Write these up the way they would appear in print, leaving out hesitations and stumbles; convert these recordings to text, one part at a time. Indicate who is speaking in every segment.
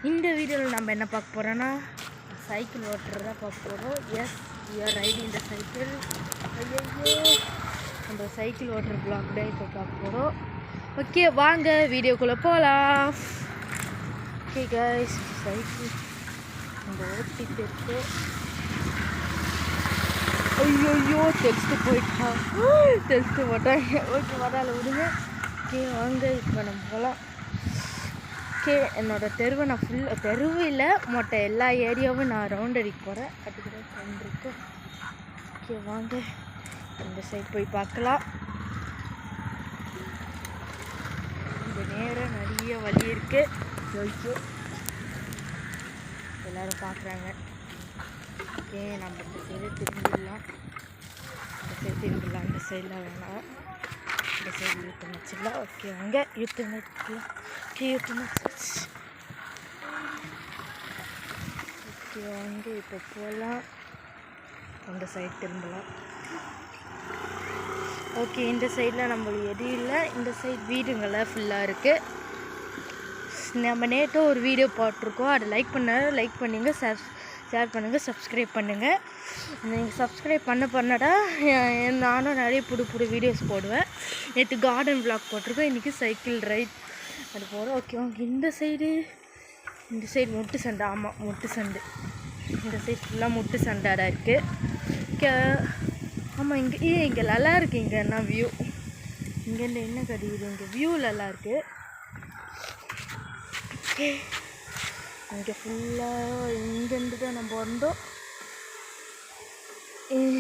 Speaker 1: இந்த வீடியோவில் நம்ம என்ன பார்க்க போகிறோன்னா சைக்கிள் ஓட்டுறதா பார்க்க போகிறோம். எஸ் வி ஆர் ரைடிங் இந்த சைக்கிள். ஐயோ நம்ம சைக்கிள் ஓட்டுற பிளாக் தான் இப்போ பார்க்க போகிறோம். ஓகே வாங்க வீடியோக்குள்ளே போகலாம். ஓகே கைஸ், சைக்கிள் நம்ம ஓட்டிட்டு இருக்கோம். ஐயோ தெரிச்சுட்டு போயிட்டா, தெரிச்சுட்டு போட்டாங்க. ஓகே வரால விடுங்க. ஓகே வாங்க இப்போ நம்ம போகலாம். ஓகே என்னோடய தெருவை நான் தெருவு இல்லை மொத்த எல்லா ஏரியாவும் நான் ரவுண்ட் அடிக்க போகிறேன். அதுக்கு ஃப்ரெண்ட் இருக்கும். ஓகே வாங்க இந்த சைட் போய் பார்க்கலாம். இந்த நேரம் நிறைய வழி இருக்குது. ஐயோ எல்லோரும் பார்க்குறாங்க. ஓகே நம்ம இந்த சைடு திரும்பிடலாம். இந்த சைடில் வேணாம், இந்த சைடு யூத்து வச்சிடலாம். ஓகே வாங்க யூத்து வச்சுக்கலாம். ஓகே யூத்து வச்சு ஓகே வாங்க இப்போ போகலாம். அந்த சைடு திரும்பலாம். ஓகே இந்த சைடில் நம்மளுக்கு எதுவும் இல்லை. இந்த சைடு வீடுங்கள்லாம் ஃபுல்லாக இருக்குது. நம்ம நேற்று ஒரு வீடியோ போட்டிருக்கோம். அதை லைக் பண்ணுங்க, ஷேர் பண்ணுங்கள், சப்ஸ்கிரைப் பண்ணுங்கள். நீங்கள் சப்ஸ்கிரைப் பண்ணடா நானும் நிறைய புது வீடியோஸ் போடுவேன். நேற்று கார்டன் விளாக் போட்டிருக்கோம். இன்றைக்கி சைக்கிள் ரைட் அது போகிறோம். ஓகே வாங்க இந்த சைடு முட்டு சண்டை. ஆமாம் முட்டு சண்டை. இந்த சைடு ஃபுல்லாக முட்டு சண்டாடாக இருக்குது. ஓகே ஆமாம் இங்கே நல்லா இருக்குது. இங்கே என்ன வியூ, இங்கேருந்து என்ன கிடைக்குது, இங்கே வியூ நல்லா இருக்குது. ஓகே இங்கே ஃபுல்லாக இங்கேருந்து தான் நம்ம வந்தோம்.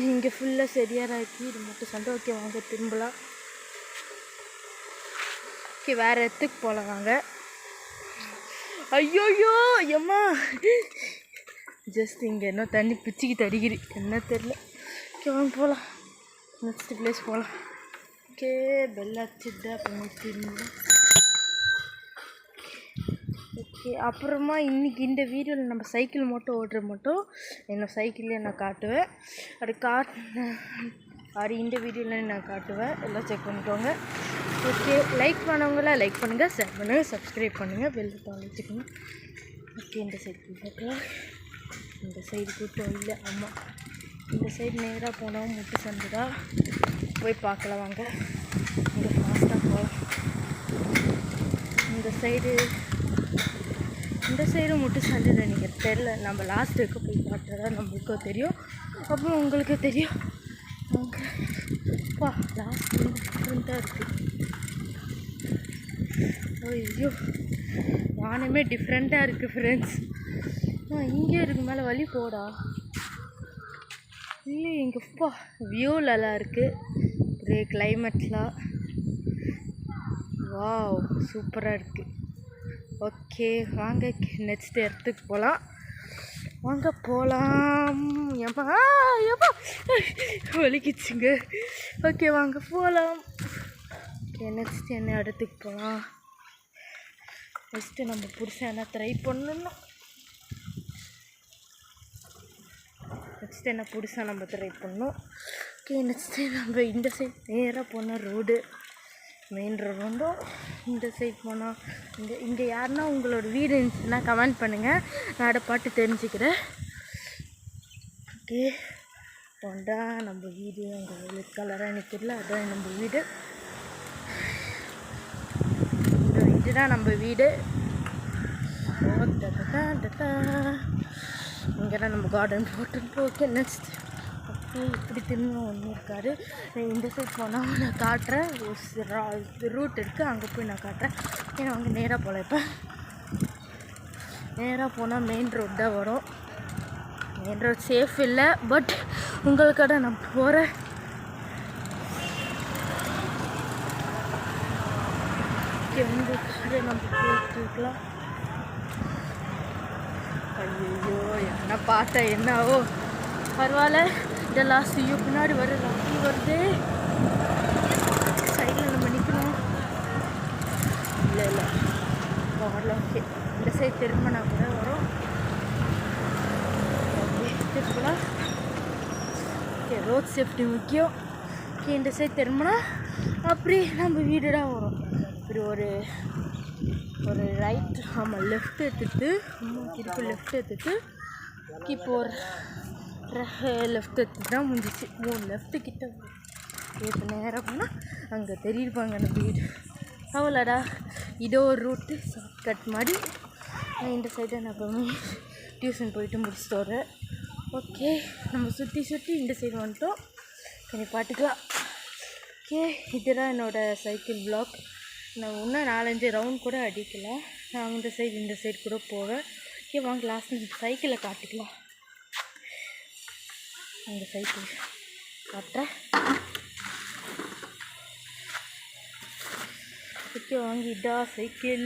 Speaker 1: இங்கே ஃபுல்லாக சரியாக இருக்குது. இது மட்டும் சண்டை. ஓகே வாங்க திரும்பலாம். ஓகே வேறு இடத்துக்கு போகலாம் வாங்க. ஐயோயோ எம்மா ஜஸ்ட் இங்கே என்ன தண்ணி பிச்சுக்கிட்டு அடிக்குது என்ன தெரில. ஓகே வாங்க போகலாம், நெக்ஸ்ட் பிளேஸ் போகலாம். ஓகே பெல் அடிச்சுட்டு அப்புறம் திரும்பலாம். ஓகே அப்புறமா இன்றைக்கி இந்த வீடியோவில் நம்ம சைக்கிள் மட்டும் என்னோட சைக்கிள்லேயே நான் காட்டுவேன். அது இந்த வீடியோவில் நான் காட்டுவேன். எல்லாம் செக் பண்ணிக்கோங்க. ஓகே லைக் பண்ணவங்கள லைக் பண்ணுங்கள், ஷேர் பண்ணுங்கள், சப்ஸ்கிரைப் பண்ணுங்கள், பெல் பட்டன் வச்சுக்கோங்க. ஓகே இந்த சைடு பார்க்கலாம். இந்த சைடு கூட்டம் இல்லை. ஆமாம் இந்த சைடு நேராக போனோம். முட்டு சந்துடா போய் பார்க்கலாம் வாங்க. இங்கே ஃபாஸ்ட்டாக போகலாம். இந்த சைடு முட்டு சண்டை நீங்கள் தெரில. நம்ம லாஸ்ட் இருக்க போய் பார்த்தா நம்மளுக்கும் தெரியும், அப்புறம் உங்களுக்கு தெரியும். அப்பா லாஸ்ட் டிஃப்ரெண்ட்டாக இருக்குது. ஐயோ வானமே டிஃப்ரெண்ட்டாக இருக்குது ஃப்ரெண்ட்ஸ். இங்கே இருக்கு மேலே வழி போடா இல்லை. இங்கேப்பா வியூ நல்லா இருக்குது. ஒரே கிளைமேட்லாம் வாவ் சூப்பராக இருக்குது. ஓகே வாங்க நெக்ஸ்ட் இடத்துக்கு போகலாம். வாங்க போகலாம். ஏப்பா வலிக்குச்சுங்க. ஓகே வாங்க போகலாம். ஓகே நெக்ஸ்ட் என்ன இடத்துக்கு போகலாம். நெக்ஸ்ட்டு நம்ம புதுசாக என்ன ட்ரை பண்ணணும். நெக்ஸ்ட்டு என்ன புதுசாக நம்ம ட்ரை பண்ணணும். ஓகே நெக்ஸ்ட்டு நம்ம இந்த சைட் நேராக போனால் ரோடு, மெயின் ரோடு வந்தோம். இந்த சைட் போனால் இங்கே யாருன்னா உங்களோட வீடு இருந்துச்சுன்னா கமெண்ட் பண்ணுங்கள், நான் அதை பாட்டு தெரிஞ்சுக்கிறேன். ஓகே போண்டா நம்ம வீடு அங்கே வெள்ளை கலராக நிற்கிறல, அதுதான் நம்ம வீடு. இந்த வீடு தான் நம்ம வீடு. இங்கே தான் நம்ம கார்டன் போட்டு. ஓகே நெக்ஸ்ட் ஓகே இப்படி திரும்ப ஒன்று இருக்காரு. இந்த சைட் போனால் நான் காட்டுறேன். ரூட் இருக்குது, அங்கே போய் நான் காட்டுறேன். ஏன்னா அங்கே நேராக போகல. இப்போ நேராக போனால் மெயின் ரோட் தான் வரும். மெயின் ரோட் சேஃப் இல்லை, பட் உங்களுக்காக நான் போகிறேன். ஓகே இந்த கடை நம்ம போட்டுருக்கலாம். ஐயோ என்ன பார்த்தா என்ன ஆவோ பரவாயில்ல. இந்த லாஸ்ட் ஐயோ பின்னாடி வர லாஸ்ட் வருது. சைடில் நம்ம நிற்கணும். இல்லை வரல. ஓகே இந்த சைடு திரும்பினா கூட வரும். ஓகே திருப்பலாம். ஓகே ரோட் சேஃப்டி முக்கியம். ஓகே இந்த சைடு திரும்பினா அப்படி நம்ம வீடுடா வரும். இப்படி ஒரு ஒரு ரைட் ஆமாம் லெஃப்ட் எடுத்துட்டு திருப்பி லெஃப்ட் எடுத்துட்டு இப்போ ஒரு லெஃப்ட் எடுத்துட்டு தான் முடிஞ்சிச்சு. 3 லெஃப்ட்டு கிட்ட இப்போ நேரம் போனால் அங்கே தெரியிருப்பாங்க அந்த வீடு. அவ்வளோடா, இதோ ஒரு ரூட்டு ஷார்ட்கட் மாதிரி. இந்த சைடை நான் எப்போவுமே டியூஷன் போயிட்டு முடிச்சுட்டு வரேன். ஓகே, நம்ம சுற்றி இந்த சைடு வந்துட்டோம். கொஞ்சம் பாட்டுக்கலாம். ஓகே, இதுதான் என்னோடய சைக்கிள் வ்ளாக். நான் இன்னும் 4-5 ரவுண்ட் கூட அடிக்கலை. நான் இந்த சைடு கூட போவேன். ஓகே, வாங்க லாஸ்ட் சைக்கிளை காட்டிக்கலாம். அந்த சைக்கிள் காட்டுறேன். ஓகே, வாங்க இதா cycle.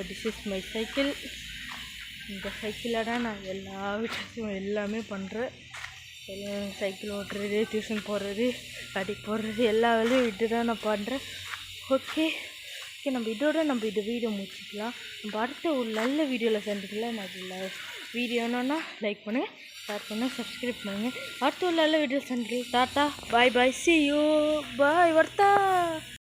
Speaker 1: This is my cycle. இந்த சைக்கிளில் தான் நான் எல்லா விஷயத்தையும் எல்லாமே பண்ணுறேன். சைக்கிள் ஓட்டுறது, டியூஷன் போடுறது, கடைக்கு போடுறது, எல்லா வேலையும் விட்டு தான் நான் பண்ணுறேன். ஓகே, நம்ம இந்த வீடியோ முடிச்சிக்கலாம். நம்ம அடுத்த ஒரு நல்ல வீடியோவில் சந்திக்கலாம். நான் வீடியோ என்னன்னா லைக் பண்ணுங்கள், ஷேர் பண்ணுங்கள், சப்ஸ்கிரைப் பண்ணுங்கள். அடுத்த ஒரு நல்ல வீடியோவில் சந்திக்கலாம். Tata, bye, see you, bye, Wardha.